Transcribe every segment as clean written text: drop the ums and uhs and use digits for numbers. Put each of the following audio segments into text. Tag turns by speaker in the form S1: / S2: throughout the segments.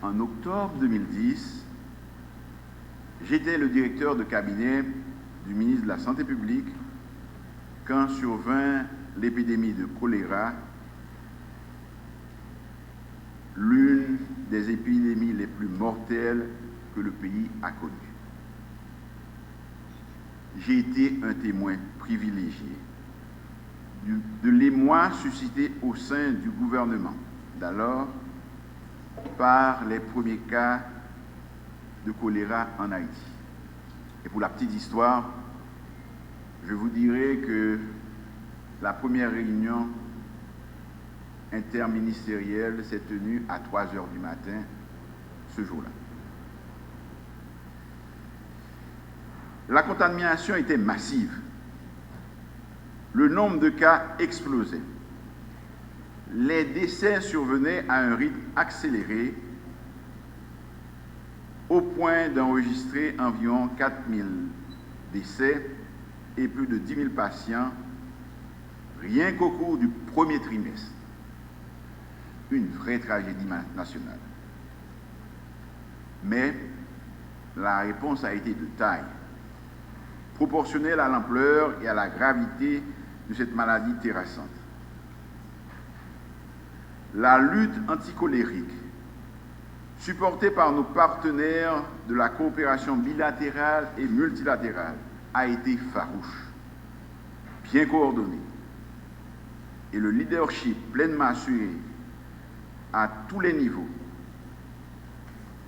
S1: En octobre 2010, j'étais le directeur de cabinet du ministre de la Santé publique quand survint l'épidémie de choléra, l'une des épidémies les plus mortelles que le pays a connues. J'ai été un témoin privilégié de l'émoi suscité au sein du gouvernement d'alors par les premiers cas de choléra en Haïti. Et pour la petite histoire, je vous dirai que la première réunion interministérielle s'est tenue à 3 heures du matin ce jour-là. La contamination était massive. Le nombre de cas explosait. Les décès survenaient à un rythme accéléré au point d'enregistrer environ 4000 décès et plus de 10 000 patients rien qu'au cours du premier trimestre. Une vraie tragédie nationale. Mais la réponse a été de taille, proportionnelle à l'ampleur et à la gravité de cette maladie terrassante. La lutte anticolérique, supportée par nos partenaires de la coopération bilatérale et multilatérale, a été farouche, bien coordonnée, et le leadership pleinement assuré à tous les niveaux,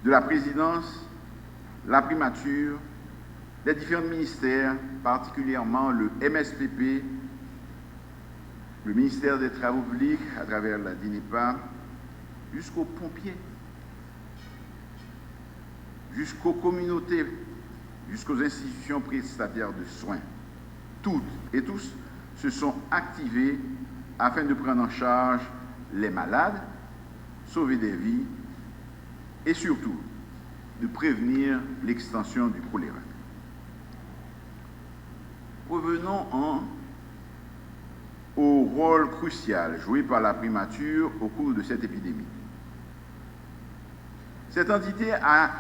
S1: de la présidence, la primature, les différents ministères, particulièrement le MSPP, le ministère des Travaux publics à travers la DINEPA, jusqu'aux pompiers, jusqu'aux communautés, jusqu'aux institutions prestataires de soins. Toutes et tous se sont activés afin de prendre en charge les malades, sauver des vies et surtout de prévenir l'extension du choléra. Revenons au rôle crucial joué par la primature au cours de cette épidémie. Cette entité a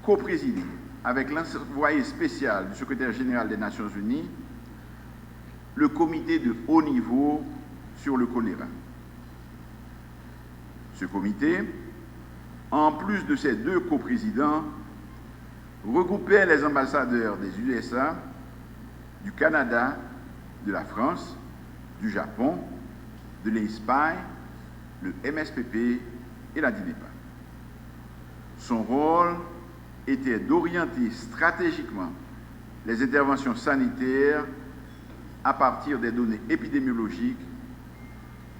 S1: coprésidé avec l'envoyé spécial du secrétaire général des Nations Unies le comité de haut niveau sur le choléra. Ce comité, en plus de ses 2 coprésidents, regroupait les ambassadeurs des USA, du Canada, de la France, du Japon, de l'INSPI, le MSPP et la DINEPA. Son rôle était d'orienter stratégiquement les interventions sanitaires à partir des données épidémiologiques,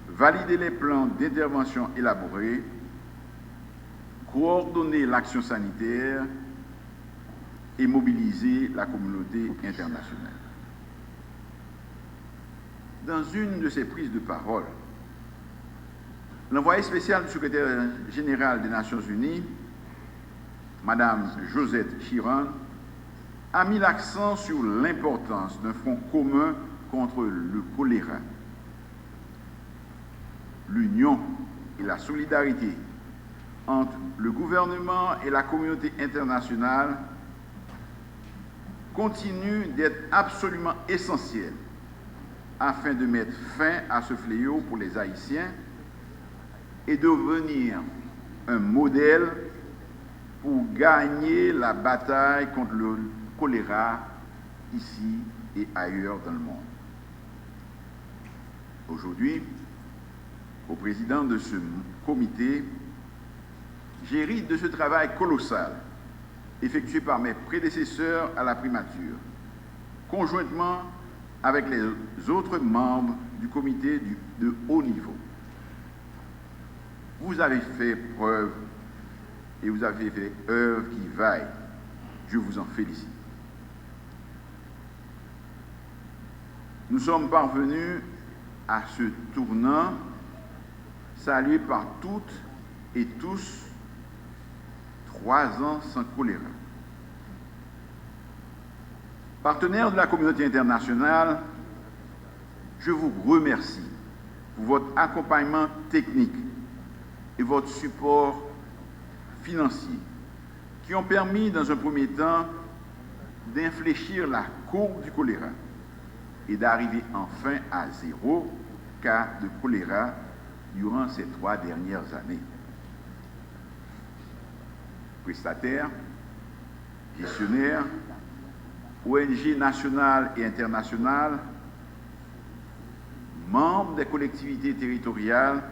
S1: valider les plans d'intervention élaborés, coordonner l'action sanitaire et mobiliser la communauté internationale. Dans une de ses prises de parole, l'envoyé spécial du secrétaire général des Nations Unies, Madame Josette Chiron, a mis l'accent sur l'importance d'un front commun contre le choléra. L'union et la solidarité entre le gouvernement et la communauté internationale continuent d'être absolument essentielles afin de mettre fin à ce fléau pour les Haïtiens et de devenir un modèle pour gagner la bataille contre le choléra ici et ailleurs dans le monde. Aujourd'hui, au président de ce comité, j'hérite de ce travail colossal effectué par mes prédécesseurs à la primature, conjointement avec les autres membres du comité de haut niveau. Vous avez fait preuve et vous avez fait œuvre qui vaille. Je vous en félicite. Nous sommes parvenus à ce tournant salué par toutes et tous, 3 ans sans choléra. Partenaires de la communauté internationale, je vous remercie pour votre accompagnement technique et votre support financiers qui ont permis, dans un premier temps, d'infléchir la courbe du choléra et d'arriver enfin à 0 cas de choléra durant ces 3 dernières années. Prestataires, gestionnaires, ONG nationales et internationales, membres des collectivités territoriales,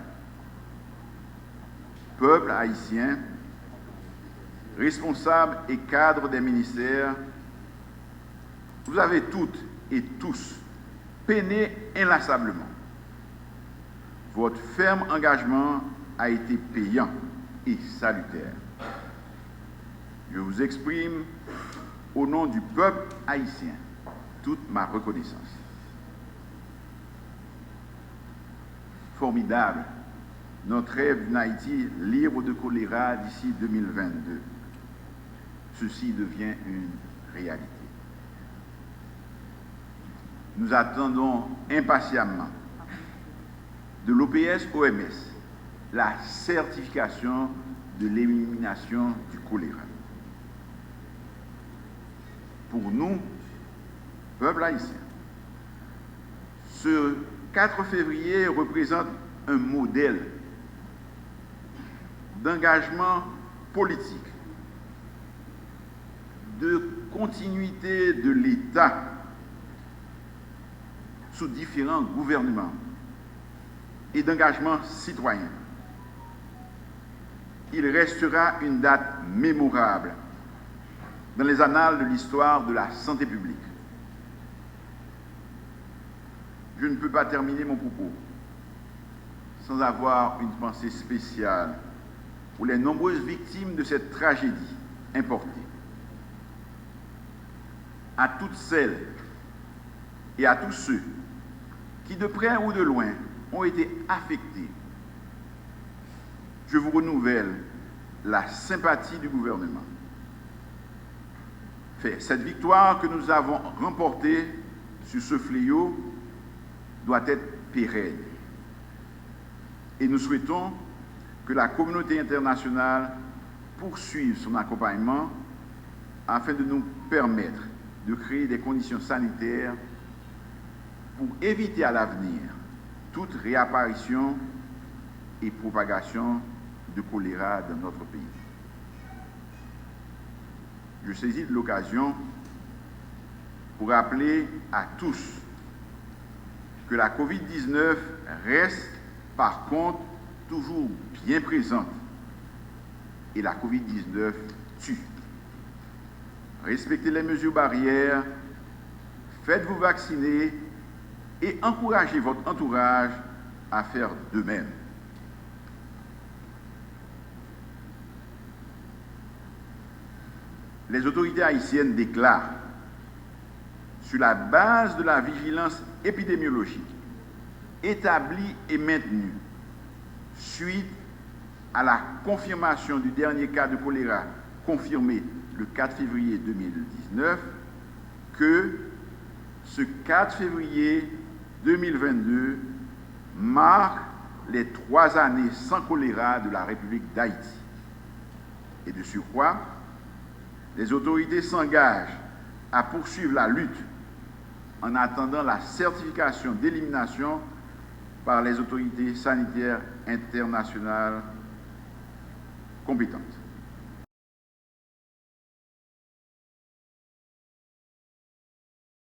S1: peuple haïtien, responsables et cadres des ministères, vous avez toutes et tous peiné inlassablement. Votre ferme engagement a été payant et salutaire. Je vous exprime, au nom du peuple haïtien, toute ma reconnaissance. Formidable, notre rêve d'une Haïti libre de choléra d'ici 2022. Ceci devient une réalité. Nous attendons impatiemment de l'OPS-OMS la certification de l'élimination du choléra. Pour nous, peuple haïtien, ce 4 février représente un modèle d'engagement politique, de continuité de l'État sous différents gouvernements et d'engagement citoyen. Il restera une date mémorable dans les annales de l'histoire de la santé publique. Je ne peux pas terminer mon propos sans avoir une pensée spéciale pour les nombreuses victimes de cette tragédie importée. À toutes celles et à tous ceux qui, de près ou de loin, ont été affectés, je vous renouvelle la sympathie du gouvernement. Cette victoire que nous avons remportée sur ce fléau doit être pérenne. Et nous souhaitons que la communauté internationale poursuive son accompagnement afin de nous permettre de créer des conditions sanitaires pour éviter à l'avenir toute réapparition et propagation de choléra dans notre pays. Je saisis de l'occasion pour rappeler à tous que la COVID-19 reste par contre toujours bien présente et la COVID-19 tue. Respectez les mesures barrières, faites-vous vacciner et encouragez votre entourage à faire de même. Les autorités haïtiennes déclarent, sur la base de la vigilance épidémiologique établie et maintenue suite à la confirmation du dernier cas de choléra confirmé le 4 février 2019, que ce 4 février 2022 marque les 3 années sans choléra de la République d'Haïti. Et de surcroît, les autorités s'engagent à poursuivre la lutte en attendant la certification d'élimination par les autorités sanitaires internationales compétentes.